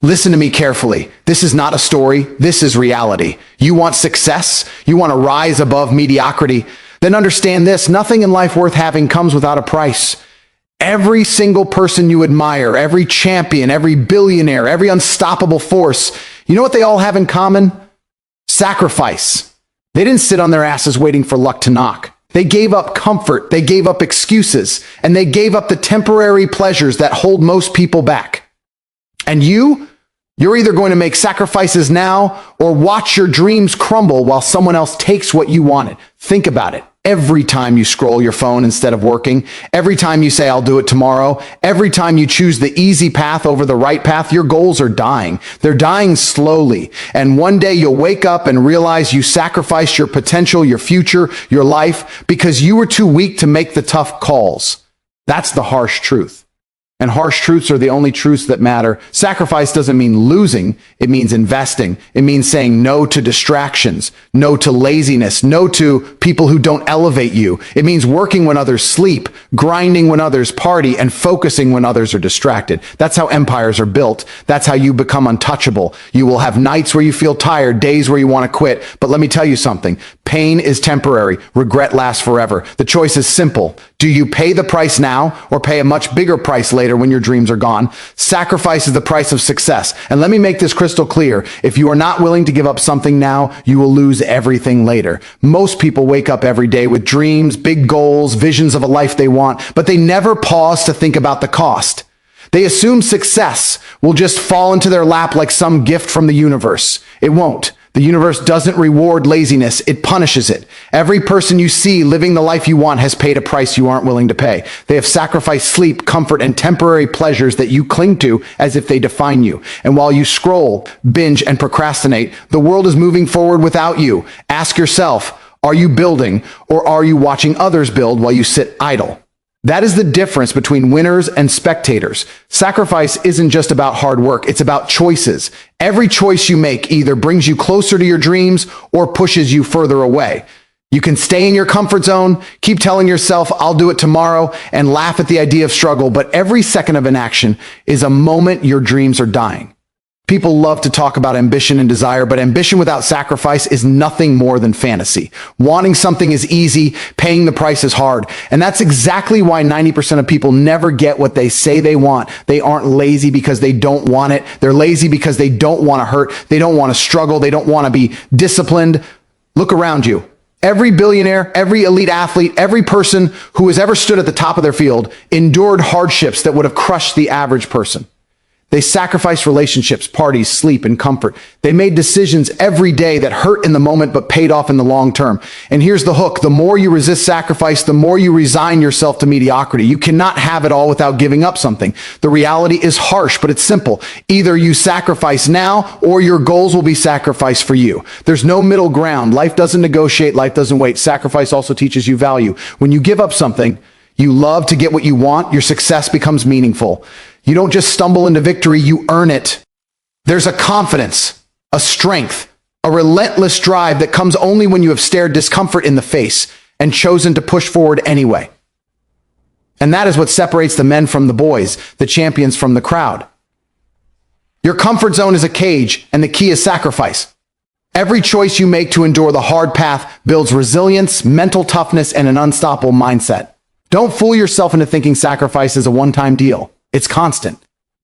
Listen to me carefully. This is not a story. This is reality. You want success? You want to rise above mediocrity? Then understand this: nothing in life worth having comes without a price. Every single person you admire, every champion, every billionaire, every unstoppable force, you know what they all have in common? Sacrifice. They didn't sit on their asses waiting for luck to knock. They gave up comfort, they gave up excuses, and they gave up the temporary pleasures that hold most people back. And you're either going to make sacrifices now or watch your dreams crumble while someone else takes what you wanted. Think about it. Every time you scroll your phone instead of working, every time you say, I'll do it tomorrow, every time you choose the easy path over the right path, your goals are dying. They're dying slowly. And one day you'll wake up and realize you sacrificed your potential, your future, your life, because you were too weak to make the tough calls. That's the harsh truth. And harsh truths are the only truths that matter. Sacrifice doesn't mean losing. It means investing. It means saying no to distractions, no to laziness, no to people who don't elevate you. It means working when others sleep, grinding when others party, and focusing when others are distracted. That's how empires are built. That's how you become untouchable. You will have nights where you feel tired, days where you want to quit. But let me tell you something. Pain is temporary. Regret lasts forever. The choice is simple. Do you pay the price now or pay a much bigger price later when your dreams are gone? Sacrifice is the price of success. And let me make this crystal clear. If you are not willing to give up something now, you will lose everything later. Most people wake up every day with dreams, big goals, visions of a life they want, but they never pause to think about the cost. They assume success will just fall into their lap like some gift from the universe. It won't. The universe doesn't reward laziness, it punishes it. Every person you see living the life you want has paid a price you aren't willing to pay. They have sacrificed sleep, comfort, and temporary pleasures that you cling to as if they define you. And while you scroll, binge, and procrastinate, the world is moving forward without you. Ask yourself, are you building, or are you watching others build while you sit idle? That is the difference between winners and spectators. Sacrifice isn't just about hard work, it's about choices. Every choice you make either brings you closer to your dreams or pushes you further away. You can stay in your comfort zone, keep telling yourself, I'll do it tomorrow, and laugh at the idea of struggle, but every second of inaction is a moment your dreams are dying. People love to talk about ambition and desire, but ambition without sacrifice is nothing more than fantasy. Wanting something is easy, paying the price is hard. And that's exactly why 90% of people never get what they say they want. They aren't lazy because they don't want it. They're lazy because they don't want to hurt. They don't want to struggle. They don't want to be disciplined. Look around you. Every billionaire, every elite athlete, every person who has ever stood at the top of their field endured hardships that would have crushed the average person. They sacrificed relationships, parties, sleep, and comfort. They made decisions every day that hurt in the moment but paid off in the long term. And here's the hook. The more you resist sacrifice, the more you resign yourself to mediocrity. You cannot have it all without giving up something. The reality is harsh, but it's simple. Either you sacrifice now or your goals will be sacrificed for you. There's no middle ground. Life doesn't negotiate. Life doesn't wait. Sacrifice also teaches you value. When you give up something you love to get what you want, your success becomes meaningful. You don't just stumble into victory, you earn it. There's a confidence, a strength, a relentless drive that comes only when you have stared discomfort in the face and chosen to push forward anyway. And that is what separates the men from the boys, the champions from the crowd. Your comfort zone is a cage, and the key is sacrifice. Every choice you make to endure the hard path builds resilience, mental toughness, and an unstoppable mindset. Don't fool yourself into thinking sacrifice is a one-time deal. It's constant.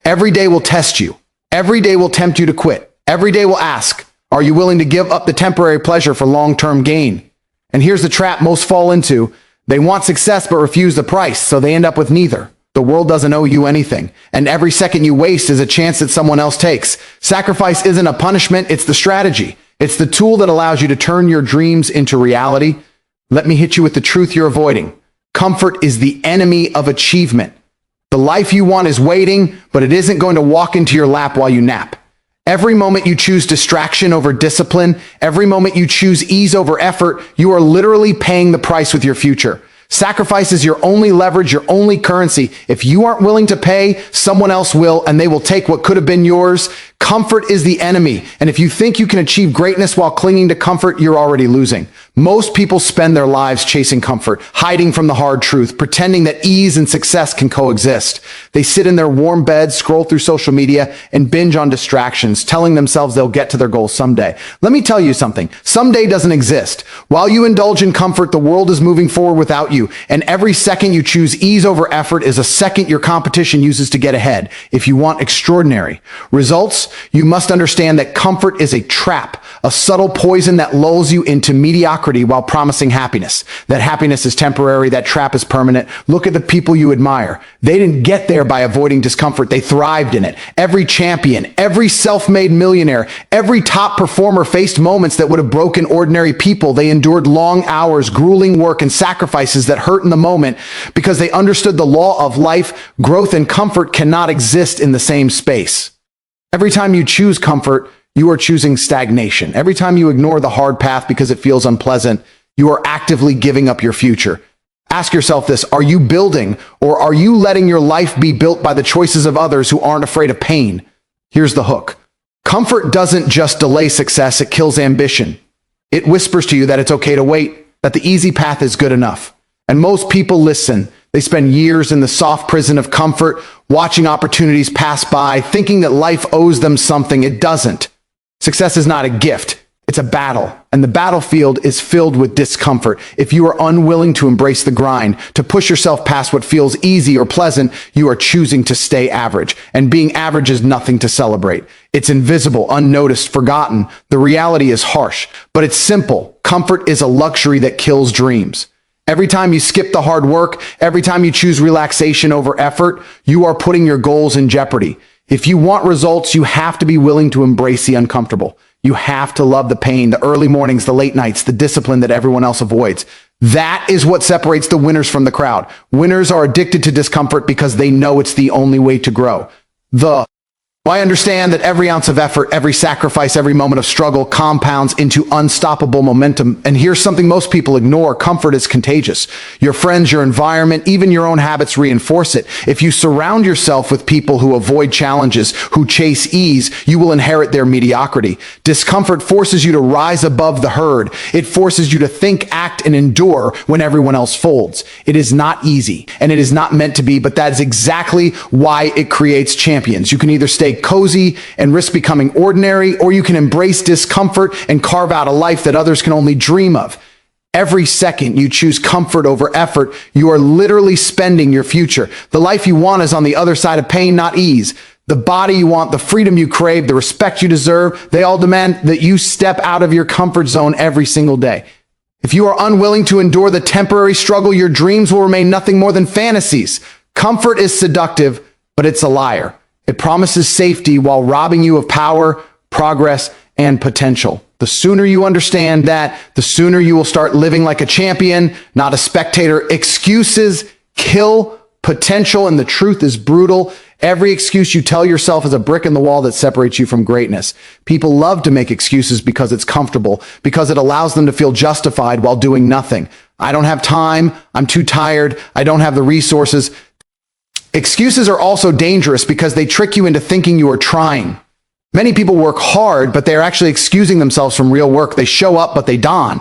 Every day will test you. Every day will tempt you to quit. Every day will ask, are you willing to give up the temporary pleasure for long-term gain? And here's the trap most fall into. They want success but refuse the price, so they end up with neither. The world doesn't owe you anything, and every second you waste is a chance that someone else takes. Sacrifice isn't a punishment, it's the strategy. It's the tool that allows you to turn your dreams into reality. Let me hit you with the truth you're avoiding. Comfort is the enemy of achievement. The life you want is waiting, but it isn't going to walk into your lap while you nap. Every moment you choose distraction over discipline, every moment you choose ease over effort, you are literally paying the price with your future. Sacrifice is your only leverage, your only currency. If you aren't willing to pay, someone else will, and they will take what could have been yours. Comfort is the enemy, and if you think you can achieve greatness while clinging to comfort, you're already losing. Most people spend their lives chasing comfort, hiding from the hard truth, pretending that ease and success can coexist. They sit in their warm beds, scroll through social media, and binge on distractions, telling themselves they'll get to their goals someday. Let me tell you something. Someday doesn't exist. While you indulge in comfort, the world is moving forward without you, and every second you choose ease over effort is a second your competition uses to get ahead. If you want extraordinary results, you must understand that comfort is a trap, a subtle poison that lulls you into mediocrity while promising happiness. That happiness is temporary, that trap is permanent. Look at the people you admire. They didn't get there by avoiding discomfort, they thrived in it. Every champion, every self-made millionaire, every top performer faced moments that would have broken ordinary people. They endured long hours, grueling work, and sacrifices that hurt in the moment because they understood the law of life. Growth and comfort cannot exist in the same space. Every time you choose comfort, you are choosing stagnation. Every time you ignore the hard path because it feels unpleasant, you are actively giving up your future. Ask yourself this: are you building, or are you letting your life be built by the choices of others who aren't afraid of pain? Here's the hook. Comfort doesn't just delay success, it kills ambition. It whispers to you that it's okay to wait, that the easy path is good enough. And most people listen. They spend years in the soft prison of comfort, watching opportunities pass by, thinking that life owes them something. It doesn't. Success is not a gift, it's a battle, and the battlefield is filled with discomfort. If you are unwilling to embrace the grind, to push yourself past what feels easy or pleasant, you are choosing to stay average, and being average is nothing to celebrate. It's invisible, unnoticed, forgotten. The reality is harsh, but it's simple. Comfort is a luxury that kills dreams. Every time you skip the hard work, every time you choose relaxation over effort, you are putting your goals in jeopardy. If you want results, you have to be willing to embrace the uncomfortable. You have to love the pain, the early mornings, the late nights, the discipline that everyone else avoids. That is what separates the winners from the crowd. Winners are addicted to discomfort because they know it's the only way to grow. I understand that every ounce of effort, every sacrifice, every moment of struggle compounds into unstoppable momentum. And here's something most people ignore: comfort is contagious. Your friends, your environment, even your own habits reinforce it. If you surround yourself with people who avoid challenges, who chase ease, you will inherit their mediocrity. Discomfort forces you to rise above the herd. It forces you to think, act, and endure when everyone else folds. It is not easy, and it is not meant to be, but that is exactly why it creates champions. You can either stay cozy and risk becoming ordinary, or you can embrace discomfort and carve out a life that others can only dream of. Every second you choose comfort over effort, you are literally spending your future. The life you want is on the other side of pain, not ease. The body you want, the freedom you crave, the respect you deserve, they all demand that you step out of your comfort zone every single day. If you are unwilling to endure the temporary struggle, your dreams will remain nothing more than fantasies. Comfort is seductive, but it's a liar. It promises safety while robbing you of power, progress, and potential. The sooner you understand that, the sooner you will start living like a champion, not a spectator. Excuses kill potential, and the truth is brutal. Every excuse you tell yourself is a brick in the wall that separates you from greatness. People love to make excuses because it's comfortable, because it allows them to feel justified while doing nothing. I don't have time. I'm too tired. I don't have the resources. Excuses are also dangerous because they trick you into thinking you are trying. Many people work hard, but they are actually excusing themselves from real work. They show up, but they don't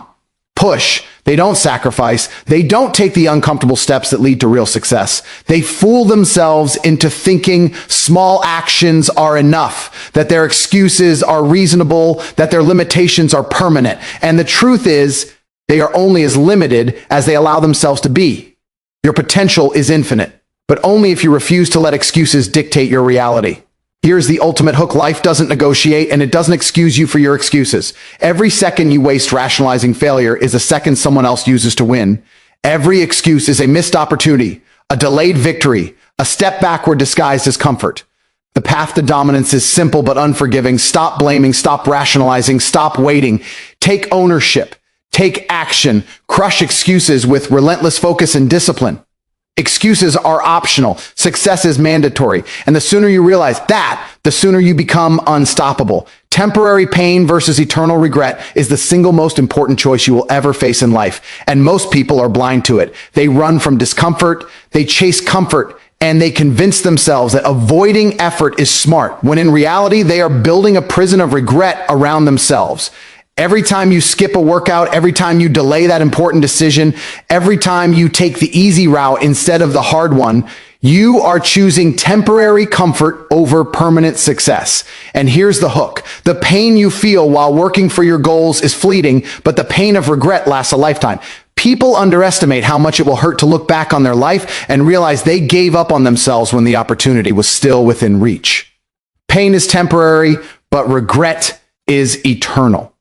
push. They don't sacrifice. They don't take the uncomfortable steps that lead to real success. They fool themselves into thinking small actions are enough, that their excuses are reasonable, that their limitations are permanent. And the truth is, they are only as limited as they allow themselves to be. Your potential is infinite, but only if you refuse to let excuses dictate your reality. Here's the ultimate hook: life doesn't negotiate, and it doesn't excuse you for your excuses. Every second you waste rationalizing failure is a second someone else uses to win. Every excuse is a missed opportunity, a delayed victory, a step backward disguised as comfort. The path to dominance is simple but unforgiving. Stop blaming, stop rationalizing, stop waiting. Take ownership, take action, crush excuses with relentless focus and discipline. Excuses are optional. Success is mandatory. And the sooner you realize that, the sooner you become unstoppable. Temporary pain versus eternal regret is the single most important choice you will ever face in life. And most people are blind to it. They run from discomfort. They chase comfort and they convince themselves that avoiding effort is smart, when in reality, they are building a prison of regret around themselves. Every time you skip a workout, every time you delay that important decision, every time you take the easy route instead of the hard one, you are choosing temporary comfort over permanent success. And here's the hook. The pain you feel while working for your goals is fleeting, but the pain of regret lasts a lifetime. People underestimate how much it will hurt to look back on their life and realize they gave up on themselves when the opportunity was still within reach. Pain is temporary, but regret is eternal.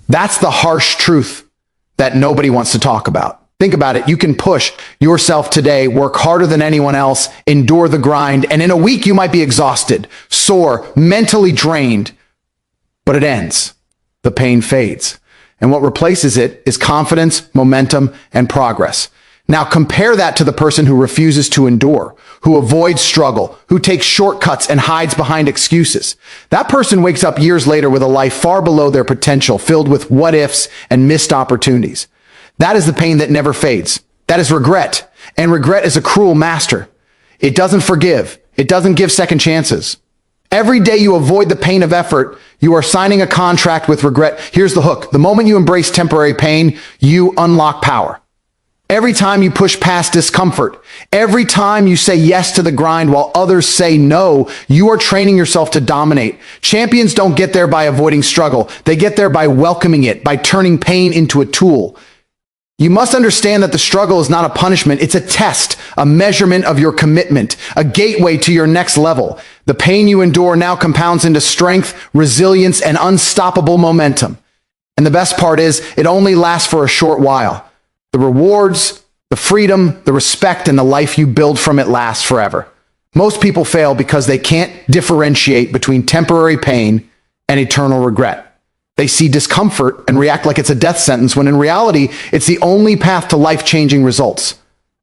That's the harsh truth that nobody wants to talk about. Think about it. You can push yourself today, work harder than anyone else, endure the grind, and in a week you might be exhausted, sore, mentally drained, but it ends. The pain fades. And what replaces it is confidence, momentum, and progress. Now compare that to the person who refuses to endure, who avoids struggle, who takes shortcuts and hides behind excuses. That person wakes up years later with a life far below their potential, filled with what ifs and missed opportunities. That is the pain that never fades. That is regret. And regret is a cruel master. It doesn't forgive. It doesn't give second chances. Every day you avoid the pain of effort, you are signing a contract with regret. Here's the hook. The moment you embrace temporary pain, you unlock power. Every time you push past discomfort, every time you say yes to the grind while others say no, you are training yourself to dominate. Champions don't get there by avoiding struggle. They get there by welcoming it, by turning pain into a tool. You must understand that the struggle is not a punishment. It's a test, a measurement of your commitment, a gateway to your next level. The pain you endure now compounds into strength, resilience, and unstoppable momentum. And the best part is, it only lasts for a short while. The rewards, the freedom, the respect, and the life you build from it lasts forever. Most people fail because they can't differentiate between temporary pain and eternal regret. They see discomfort and react like it's a death sentence, when in reality, it's the only path to life-changing results.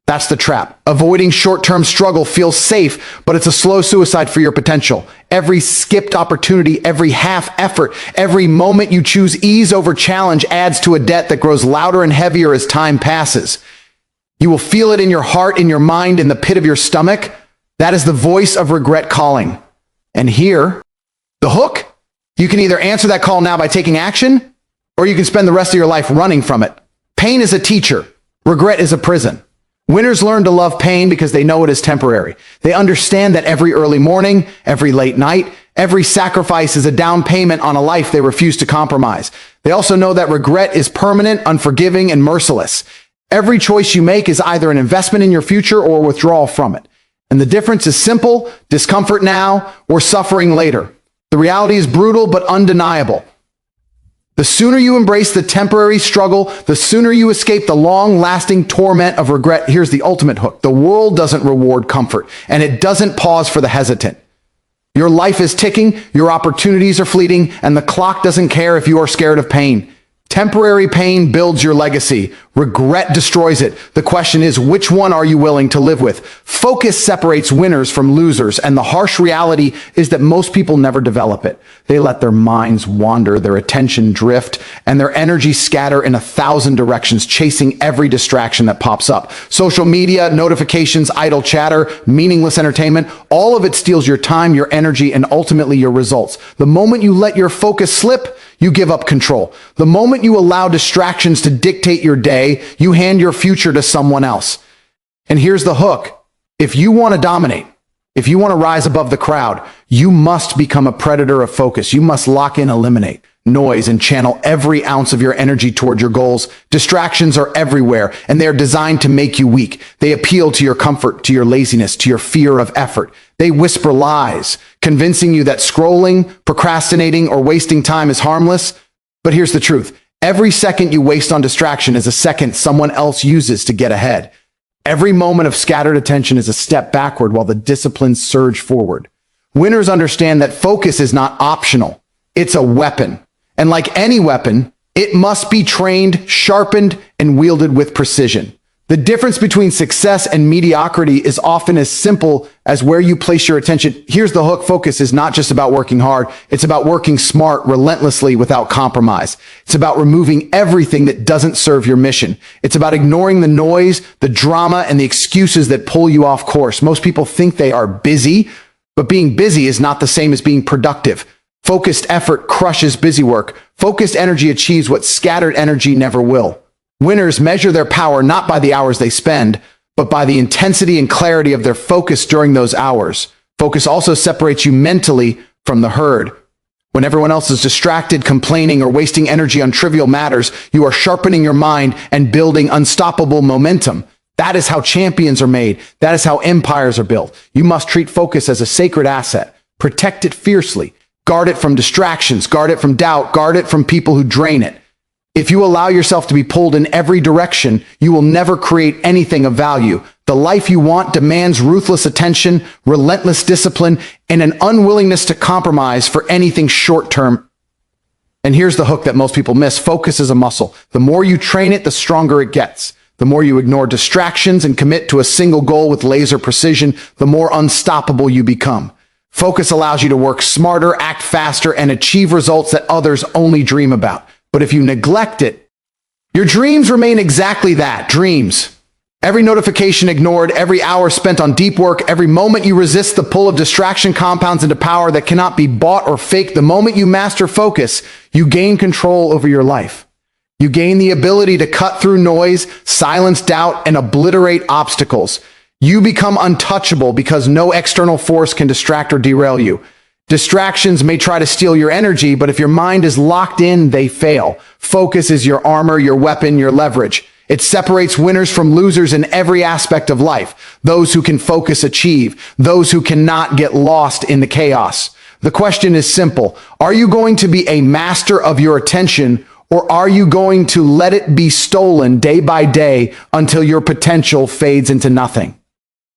That's the trap. Avoiding short-term struggle feels safe, but it's a slow suicide for your potential. Every skipped opportunity, every half effort, every moment you choose ease over challenge adds to a debt that grows louder and heavier as time passes. You will feel it in your heart, in your mind, in the pit of your stomach. That is the voice of regret calling. And here, the hook. You can either answer that call now by taking action, or you can spend the rest of your life running from it. Pain is a teacher. Regret is a prison. Winners learn to love pain because they know it is temporary. They understand that every early morning, every late night, every sacrifice is a down payment on a life they refuse to compromise. They also know that regret is permanent, unforgiving, and merciless. Every choice you make is either an investment in your future or withdrawal from it. And the difference is simple: discomfort now or suffering later. The reality is brutal but undeniable. The sooner you embrace the temporary struggle, the sooner you escape the long-lasting torment of regret. Here's the ultimate hook. The world doesn't reward comfort, and it doesn't pause for the hesitant. Your life is ticking, your opportunities are fleeting, and the clock doesn't care if you are scared of pain. Temporary pain builds your legacy. Regret destroys it. The question is, which one are you willing to live with? Focus separates winners from losers, and the harsh reality is that most people never develop it. They let their minds wander, their attention drift, and their energy scatter in 1,000 directions, chasing every distraction that pops up. Social media, notifications, idle chatter, meaningless entertainment, all of it steals your time, your energy, and ultimately your results. The moment you let your focus slip, you give up control. The moment you allow distractions to dictate your day, you hand your future to someone else. And here's the hook. If you want to dominate, if you want to rise above the crowd, you must become a predator of focus. You must lock in, eliminate noise, and channel every ounce of your energy toward your goals. Distractions are everywhere, and they are designed to make you weak. They appeal to your comfort, to your laziness, to your fear of effort. They whisper lies, convincing you that scrolling, procrastinating, or wasting time is harmless. But here's the truth. Every second you waste on distraction is a second someone else uses to get ahead. Every moment of scattered attention is a step backward while the disciplines surge forward. Winners understand that focus is not optional. It's a weapon. And like any weapon, it must be trained, sharpened, and wielded with precision. The difference between success and mediocrity is often as simple as where you place your attention. Here's the hook. Focus is not just about working hard. It's about working smart, relentlessly, without compromise. It's about removing everything that doesn't serve your mission. It's about ignoring the noise, the drama, and the excuses that pull you off course. Most people think they are busy, but being busy is not the same as being productive. Focused effort crushes busy work. Focused energy achieves what scattered energy never will. Winners measure their power not by the hours they spend, but by the intensity and clarity of their focus during those hours. Focus also separates you mentally from the herd. When everyone else is distracted, complaining, or wasting energy on trivial matters, you are sharpening your mind and building unstoppable momentum. That is how champions are made. That is how empires are built. You must treat focus as a sacred asset. Protect it fiercely. Guard it from distractions. Guard it from doubt. Guard it from people who drain it. If you allow yourself to be pulled in every direction, you will never create anything of value. The life you want demands ruthless attention, relentless discipline, and an unwillingness to compromise for anything short-term. And here's the hook that most people miss. Focus is a muscle. The more you train it, the stronger it gets. The more you ignore distractions and commit to a single goal with laser precision, the more unstoppable you become. Focus allows you to work smarter, act faster, and achieve results that others only dream about. But if you neglect it, your dreams remain exactly that, dreams. Every notification ignored, every hour spent on deep work, every moment you resist the pull of distraction compounds into power that cannot be bought or faked. The moment you master focus, you gain control over your life. You gain the ability to cut through noise, silence doubt, and obliterate obstacles. You become untouchable because no external force can distract or derail you. Distractions may try to steal your energy, but if your mind is locked in, they fail. Focus is your armor, your weapon, your leverage. It separates winners from losers in every aspect of life. Those who can focus achieve. Those who cannot get lost in the chaos. The question is simple. Are you going to be a master of your attention, or are you going to let it be stolen day by day until your potential fades into nothing?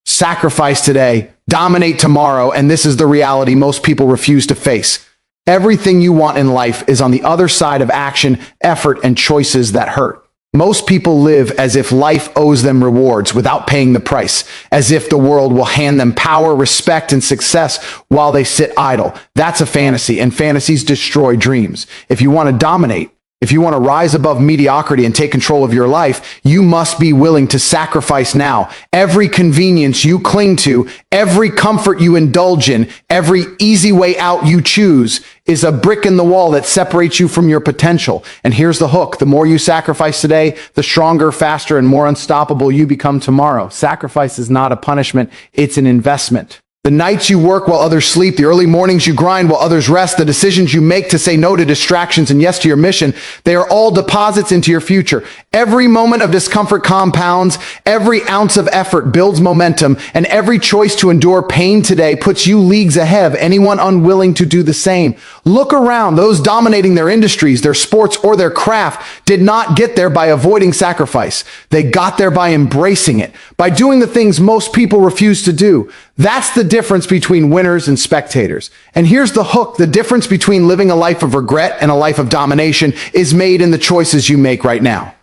Sacrifice today, dominate tomorrow, and this is the reality most people refuse to face. Everything you want in life is on the other side of action, effort, and choices that hurt. Most people live as if life owes them rewards without paying the price, as if the world will hand them power, respect, and success while they sit idle. That's a fantasy, and fantasies destroy dreams. If you want to dominate, if you want to rise above mediocrity and take control of your life, you must be willing to sacrifice now. Every convenience you cling to, every comfort you indulge in, every easy way out you choose is a brick in the wall that separates you from your potential. And here's the hook. The more you sacrifice today, the stronger, faster, and more unstoppable you become tomorrow. Sacrifice is not a punishment. It's an investment. The nights you work while others sleep, the early mornings you grind while others rest, the decisions you make to say no to distractions and yes to your mission, they are all deposits into your future. Every moment of discomfort compounds, every ounce of effort builds momentum, and every choice to endure pain today puts you leagues ahead of anyone unwilling to do the same. Look around. Those dominating their industries, their sports, or their craft did not get there by avoiding sacrifice. They got there by embracing it, by doing the things most people refuse to do. That's the difference between winners and spectators. And here's the hook. The difference between living a life of regret and a life of domination is made in the choices you make right now.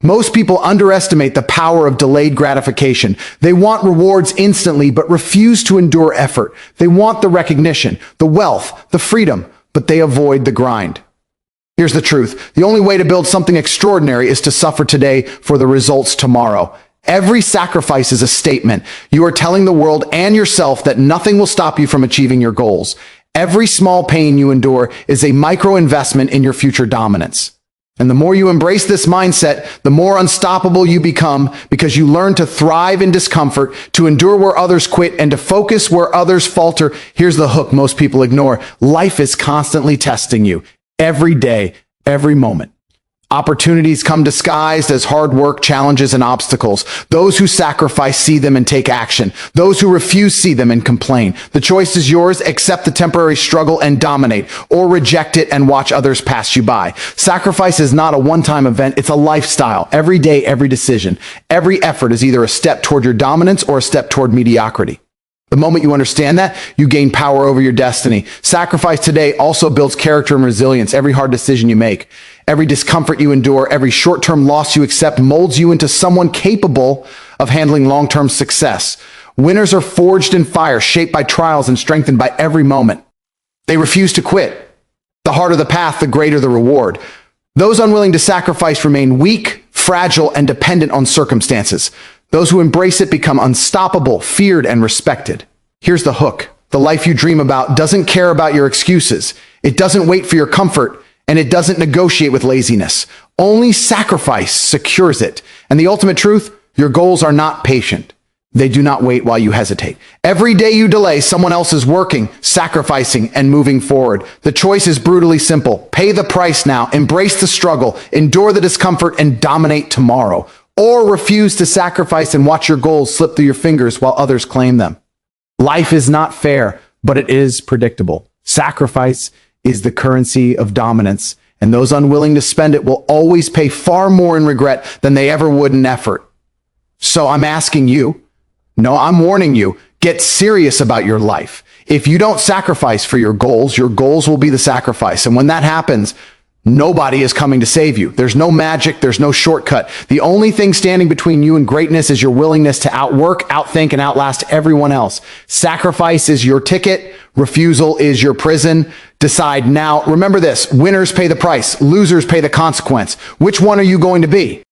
Most people underestimate the power of delayed gratification. They want rewards instantly, but refuse to endure effort. They want the recognition, the wealth, the freedom, but they avoid the grind. Here's the truth. The only way to build something extraordinary is to suffer today for the results tomorrow. Every sacrifice is a statement. You are telling the world and yourself that nothing will stop you from achieving your goals. Every small pain you endure is a micro investment in your future dominance. And the more you embrace this mindset, the more unstoppable you become, because you learn to thrive in discomfort, to endure where others quit, and to focus where others falter. Here's the hook most people ignore. Life is constantly testing you every day, every moment. Opportunities come disguised as hard work, challenges, and obstacles. Those who sacrifice see them and take action. Those who refuse see them and complain. The choice is yours. Accept the temporary struggle and dominate, or reject it and watch others pass you by. Sacrifice is not a one-time event. It's a lifestyle. Every day, every decision, every effort is either a step toward your dominance or a step toward mediocrity. The moment you understand that, you gain power over your destiny. Sacrifice today also builds character and resilience. Every hard decision you make, every discomfort you endure, every short-term loss you accept molds you into someone capable of handling long-term success. Winners are forged in fire, shaped by trials and strengthened by every moment. They refuse to quit. The harder the path, the greater the reward. Those unwilling to sacrifice remain weak, fragile, and dependent on circumstances. Those who embrace it become unstoppable, feared, and respected. Here's the hook. The life you dream about doesn't care about your excuses. It doesn't wait for your comfort, and it doesn't negotiate with laziness. Only sacrifice secures it. And the ultimate truth, your goals are not patient. They do not wait while you hesitate. Every day you delay, someone else is working, sacrificing, and moving forward. The choice is brutally simple. Pay the price now, embrace the struggle, endure the discomfort, and dominate tomorrow. Or refuse to sacrifice and watch your goals slip through your fingers while others claim them. Life is not fair, but it is predictable. Sacrifice is the currency of dominance, and those unwilling to spend it will always pay far more in regret than they ever would in effort. So I'm asking you, no, I'm warning you, get serious about your life. If you don't sacrifice for your goals will be the sacrifice. And when that happens, nobody is coming to save you. There's no magic. There's no shortcut. The only thing standing between you and greatness is your willingness to outwork, outthink, and outlast everyone else. Sacrifice is your ticket. Refusal is your prison. Decide now. Remember this, winners pay the price. Losers pay the consequence. Which one are you going to be?